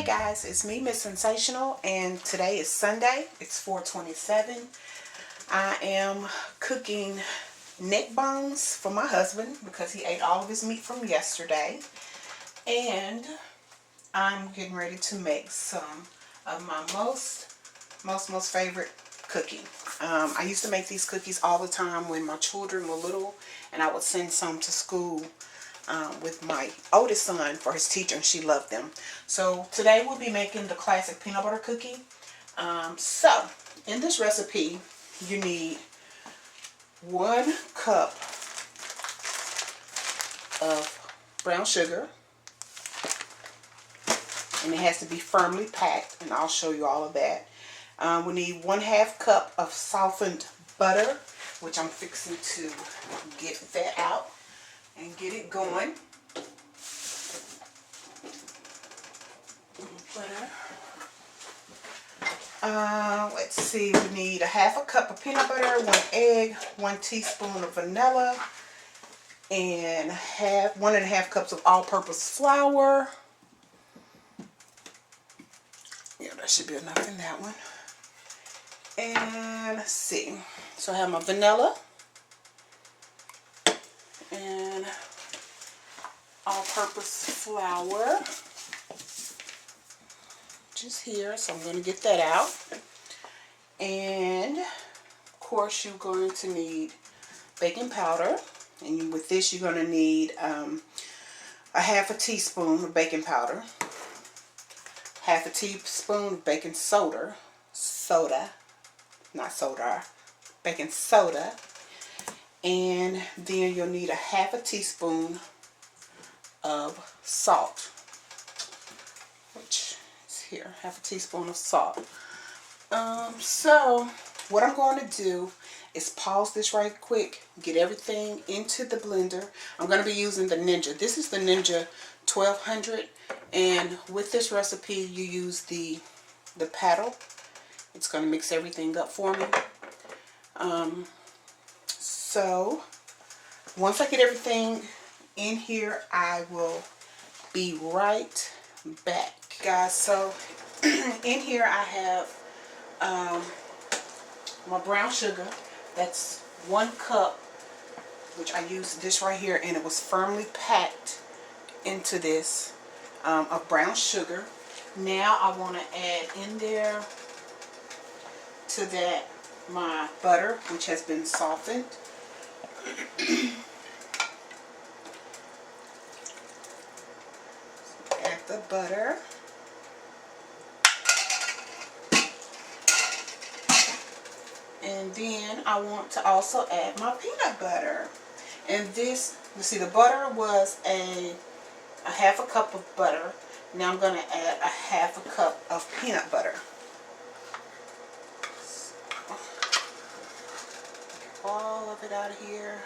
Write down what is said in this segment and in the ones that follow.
Hey guys, it's me, Miss Sensational, and today is Sunday. It's 4:27. I am cooking neck bones for my husband because he ate all of his meat from yesterday. And I'm getting ready to make some of my most favorite cooking. I used to make these cookies all the time when my children were little, and I would send some to school with my oldest son for his teacher, and she loved them. So today we'll be making the classic peanut butter cookie. So in this recipe you need 1 cup of brown sugar, and it has to be firmly packed, and I'll show you all of that. We need 1/2 cup of softened butter, which I'm fixing to get that out and get it going. Butter. Let's see, we need 1/2 cup of peanut butter, 1 egg, 1 teaspoon of vanilla, and 1.5 cups of all-purpose flour. Yeah, that should be enough in that one. And let's see, so I have my vanilla and all-purpose flour just here, so I'm going to get that out. And of course you're going to need baking powder, and with this you're going to need 1/2 teaspoon of baking powder, 1/2 teaspoon of baking soda, baking soda, and then you'll need 1/2 teaspoon of salt, which is here, 1/2 teaspoon of salt. So what I'm going to do is pause this right quick, get everything into the blender. I'm going to be using the Ninja. This is the Ninja 1200, and with this recipe you use the paddle. It's going to mix everything up for me. So once I get everything in here, I will be right back, guys. So in here I have my brown sugar. That's 1 cup, which I used this right here, and it was firmly packed into this of brown sugar. Now I want to add in there to that my butter, which has been softened. Add the butter. And then I want to also add my peanut butter. And this, you see, the butter was a 1/2 cup of butter. Now I'm going to add 1/2 cup of peanut butter. So, get all of it out of here.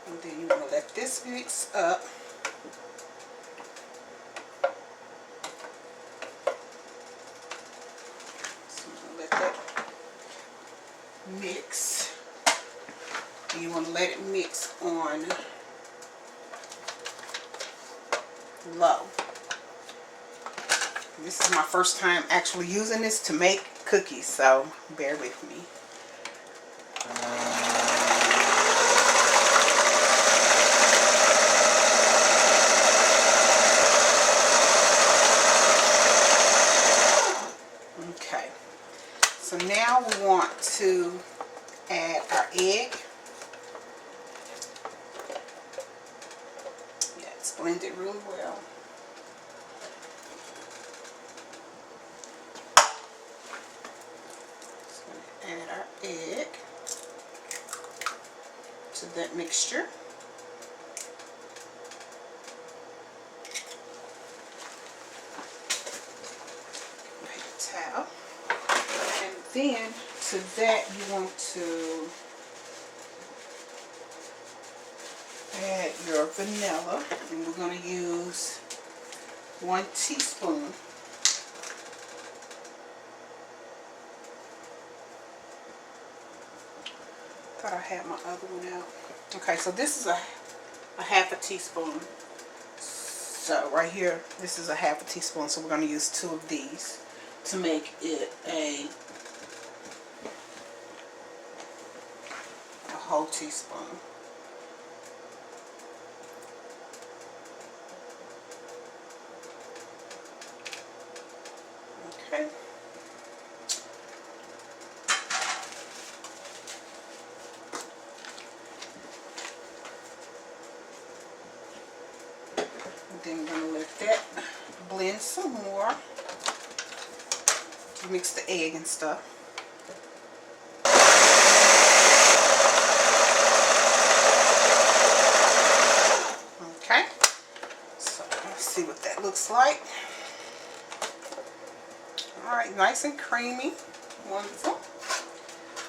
And then you want to let this mix up. So I'm going to let that mix. And you want to let it mix on low. This is my first time actually using this to make cookies, so bear with me. Okay, so now we want to add our egg. Yeah, it's blended really well. So I'm going to add our egg to that mixture. Towel. And then to that you want to your vanilla, and we're going to use 1 teaspoon. Thought I had my other one out. Okay, so this is a half a teaspoon. So right here, this is a half a teaspoon. So we're going to use 2 of these to make it a whole teaspoon. Okay. And then we're going to let that blend some more. Mix the egg and stuff. Okay. So let's see what that looks like. Alright, nice and creamy. Wonderful.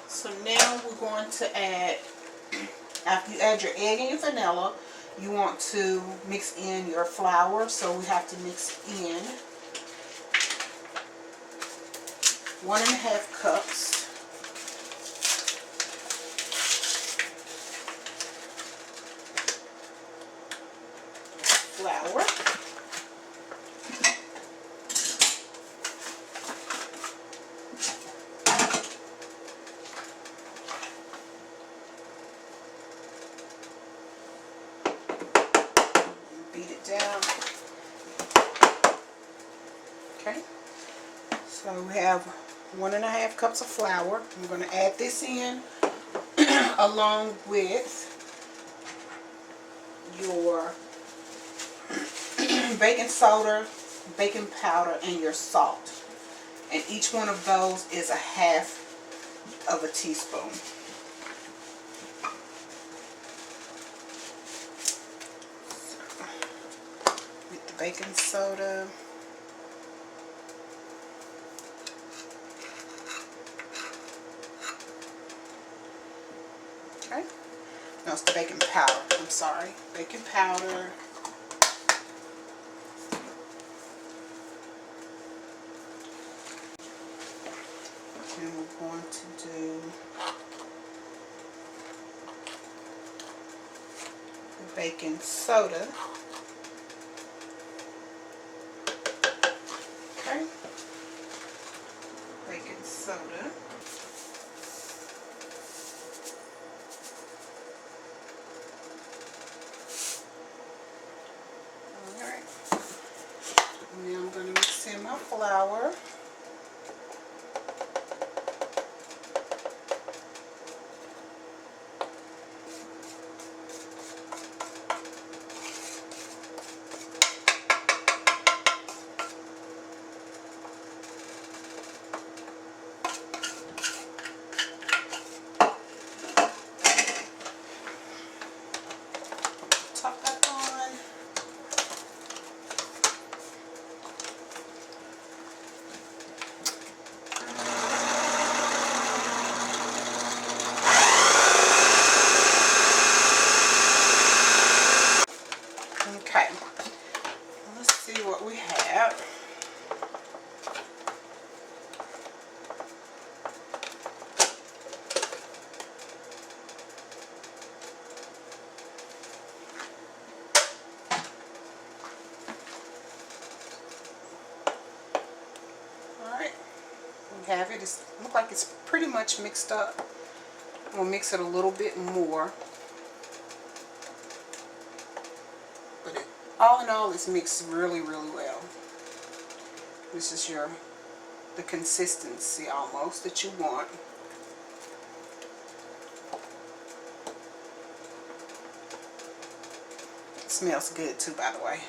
So now we're going to add, after you add your egg and your vanilla, you want to mix in your flour. So we have to mix in 1½ cups flour. Beat it down. Okay. So we have 1½ cups of flour. I'm going to add this in along with your baking soda, baking powder, and your salt. And each one of those is 1/2 of a teaspoon. With the baking soda. Okay. No, it's the baking powder. I'm sorry. Baking powder. And we're going to do the baking soda. Okay. Baking soda. Alright. Now I'm going to mix in my flour. Top that on. Okay, let's see what we have. Alright, we have it. It looks like it's pretty much mixed up. We'll mix it a little bit more. But all in all, it's mixed really, really well. This is the consistency almost that you want. It smells good too, by the way.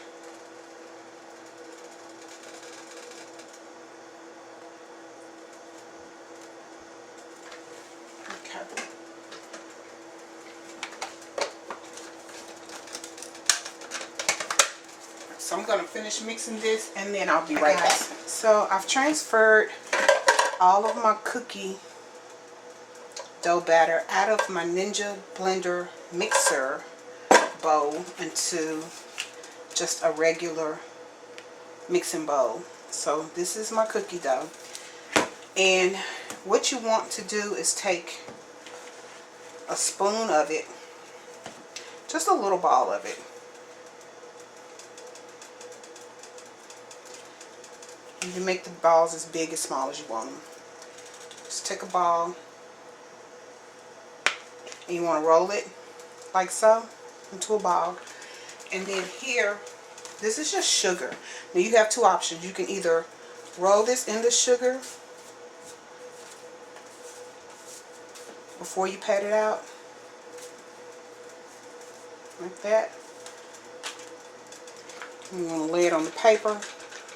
Okay. So I'm going to finish mixing this and then I'll be right back. So I've transferred all of my cookie dough batter out of my Ninja blender mixer bowl into just a regular mixing bowl. So this is my cookie dough. And what you want to do is take a spoon of it, just a little ball of it. You can make the balls as big as small as you want them. Just take a ball and you want to roll it like so into a ball. And then here, this is just sugar. Now you have two options. You can either roll this in the sugar before you pat it out, like that. You want to lay it on the paper,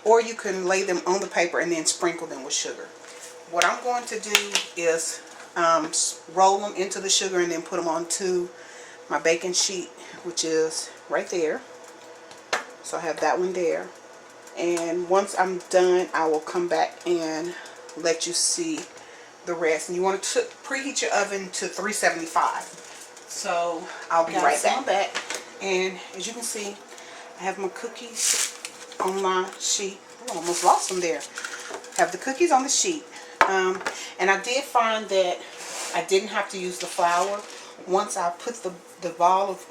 or you can lay them on the paper and then sprinkle them with sugar. What I'm going to do is roll them into the sugar and then put them onto my baking sheet, which is right there. So I have that one there. And once I'm done, I will come back and let you see the rest. And you want to preheat your oven to 375. So I'll be right back. And as you can see, I have my cookies on my sheet. Oh, I almost lost them there. I have the cookies on the sheet. And I did find that I didn't have to use the flour. Once I put the ball of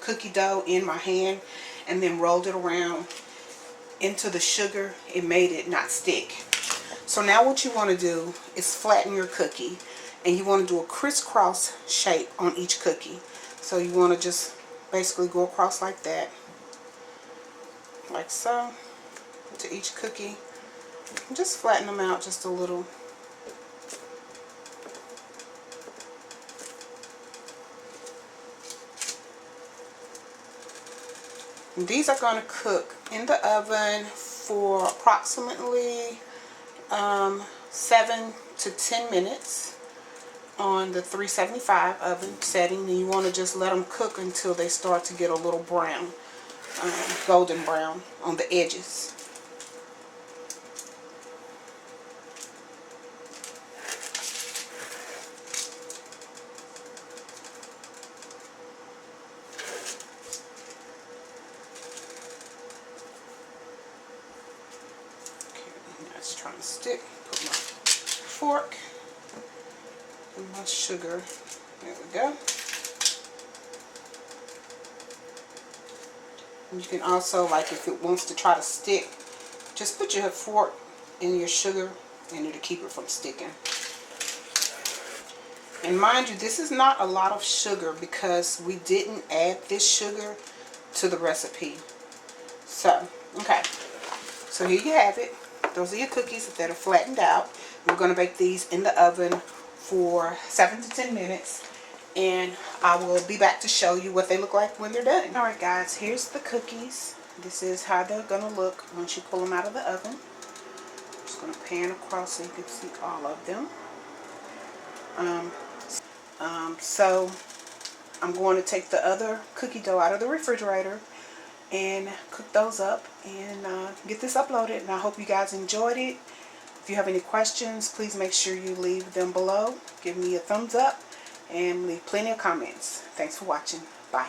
cookie dough in my hand and then rolled it around into the sugar, it made it not stick. So now what you want to do is flatten your cookie, and you want to do a crisscross shape on each cookie. So you want to just basically go across like that, like so, to each cookie, and just flatten them out just a little. And these are going to cook in the oven for approximately 7 to 10 minutes on the 375 oven setting. And you want to just let them cook until they start to get a little brown, golden brown on the edges. It's trying to stick. Put my fork and my sugar. There we go. And you can also, like, if it wants to try to stick, just put your fork in your sugar and it'll keep it from sticking. And mind you, this is not a lot of sugar because we didn't add this sugar to the recipe. So, okay. So here you have it. Those are your cookies that are flattened out. We're going to bake these in the oven for 7 to 10 minutes. And I will be back to show you what they look like when they're done. Alright guys, here's the cookies. This is how they're going to look once you pull them out of the oven. I'm just going to pan across so you can see all of them. So I'm going to take the other cookie dough out of the refrigerator and cook those up and get this uploaded. And I hope you guys enjoyed it. If you have any questions, please make sure you leave them below. Give me a thumbs up and leave plenty of comments. Thanks for watching. Bye.